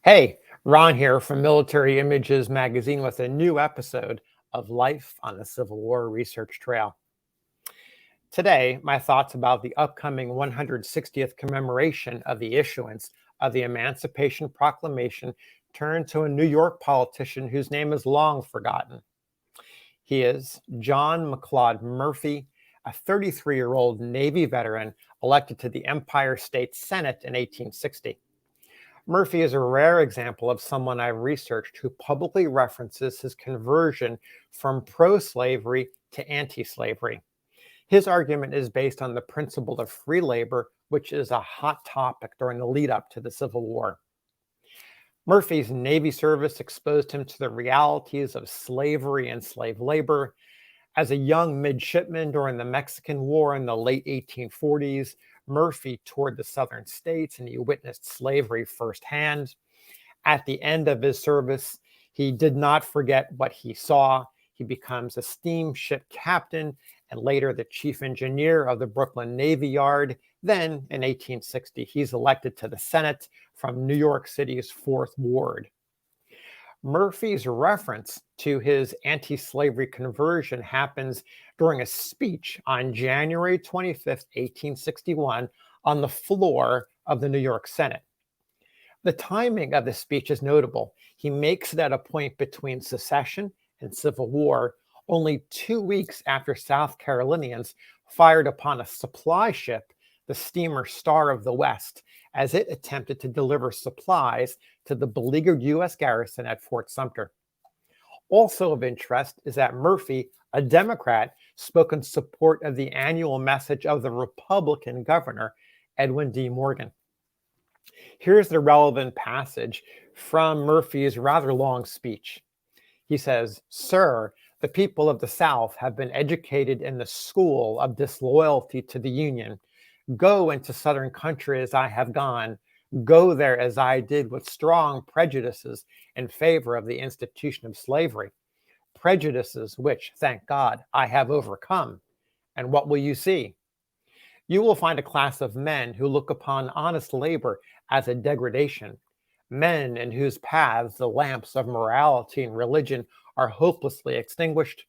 Hey, Ron here from Military Images Magazine with a new episode of Life on the Civil War Research Trail. Today, my thoughts about the upcoming 160th commemoration of the issuance of the Emancipation Proclamation turn to a New York politician whose name is long forgotten. He is John McLeod Murphy, a 33-year-old Navy veteran elected to the Empire State Senate in 1860. Murphy is a rare example of someone I've researched who publicly references his conversion from pro-slavery to anti-slavery. His argument is based on the principle of free labor, which is a hot topic during the lead up to the Civil War. Murphy's Navy service exposed him to the realities of slavery and slave labor. As a young midshipman during the Mexican War in the late 1840s, Murphy toured the southern states and he witnessed slavery firsthand. At the end of his service, he did not forget what he saw. He becomes a steamship captain and later the chief engineer of the Brooklyn Navy Yard. Then, in 1860, he's elected to the Senate from New York City's 4th Ward. Murphy's reference to his anti-slavery conversion happens during a speech on January 25th, 1861, on the floor of the New York Senate. The timing of the speech is notable. He makes it at a point between secession and Civil War, only 2 weeks after South Carolinians fired upon a supply ship, the steamer Star of the West, as it attempted to deliver supplies to the beleaguered U.S. garrison at Fort Sumter. Also of interest is that Murphy, a Democrat, spoke in support of the annual message of the Republican governor, Edwin D. Morgan. Here's the relevant passage from Murphy's rather long speech. He says, "Sir, the people of the South have been educated in the school of disloyalty to the Union. Go into Southern country as I have gone. Go there as I did with strong prejudices in favor of the institution of slavery. Prejudices which, thank God, I have overcome. And what will you see? You will find a class of men who look upon honest labor as a degradation, men in whose paths the lamps of morality and religion are hopelessly extinguished,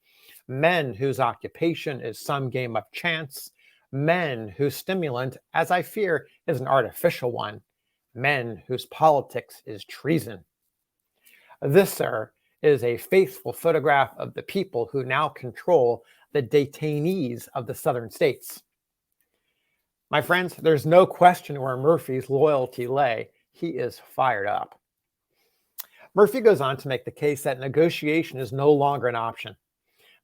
men whose occupation is some game of chance, men whose stimulant, as I fear, is an artificial one, men whose politics is treason." This, sir, is a faithful photograph of the people who now control the detainees of the southern states. My friends, there's no question where Murphy's loyalty lay. He is fired up. Murphy goes on to make the case that negotiation is no longer an option.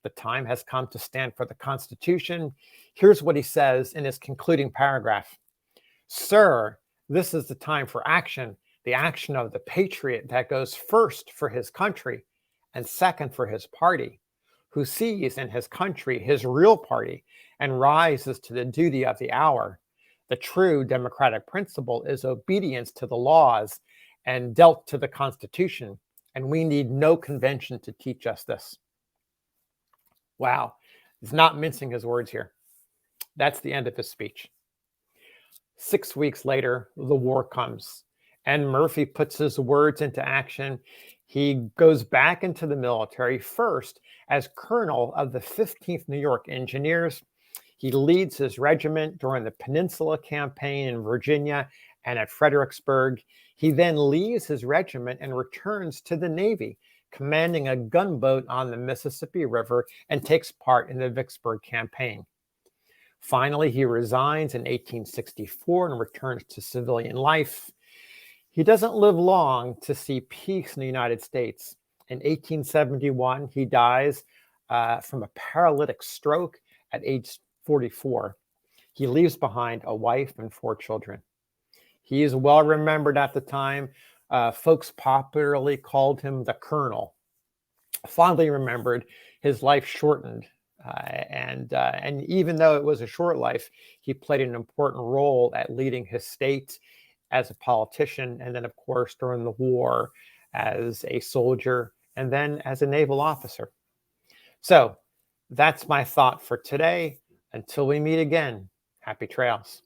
The time has come to stand for the Constitution. Here's what he says in his concluding paragraph. "Sir, this is the time for action, the action of the patriot that goes first for his country and second for his party, who sees in his country his real party and rises to the duty of the hour. The true democratic principle is obedience to the laws and dealt to the Constitution, and we need no convention to teach us this." Wow, he's not mincing his words here. That's the end of his speech. 6 weeks later, the war comes, and Murphy puts his words into action. He goes back into the military, first as colonel of the 15th New York Engineers. He leads his regiment during the Peninsula Campaign in Virginia and at Fredericksburg. He then leaves his regiment and returns to the Navy, commanding a gunboat on the Mississippi River, and takes part in the Vicksburg Campaign. Finally, he resigns in 1864 and returns to civilian life. He doesn't live long to see peace in the United States. In 1871, he dies from a paralytic stroke at age 44. He leaves behind a wife and 4 children. He is well remembered at the time. Folks popularly called him the Colonel. Fondly remembered, his life shortened. And even though it was a short life, he played an important role at leading his state as a politician, and then, of course, during the war as a soldier, and then as a naval officer. So that's my thought for today. Until we meet again, happy trails.